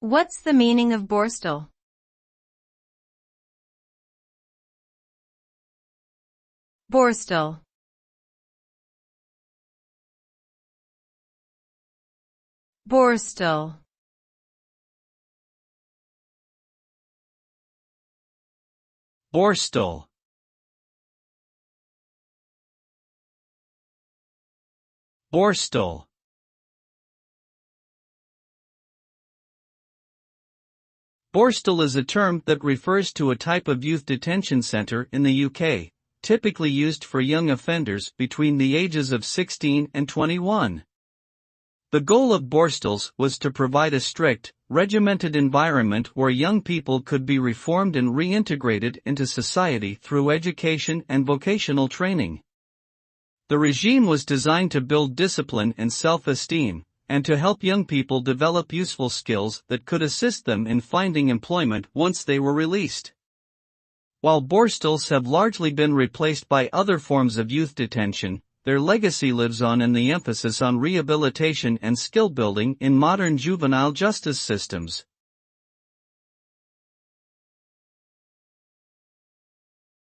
What's the meaning of borstal? Borstal. Borstal. Borstal. Borstal. Borstal is a term that refers to a type of youth detention center in the UK, typically used for young offenders between the ages of 16 and 21. The goal of borstals was to provide a strict, regimented environment where young people could be reformed and reintegrated into society through education and vocational training. The regime was designed to build discipline and self-esteem, and to help young people develop useful skills that could assist them in finding employment once they were released. While borstals have largely been replaced by other forms of youth detention, their legacy lives on in the emphasis on rehabilitation and skill building in modern juvenile justice systems.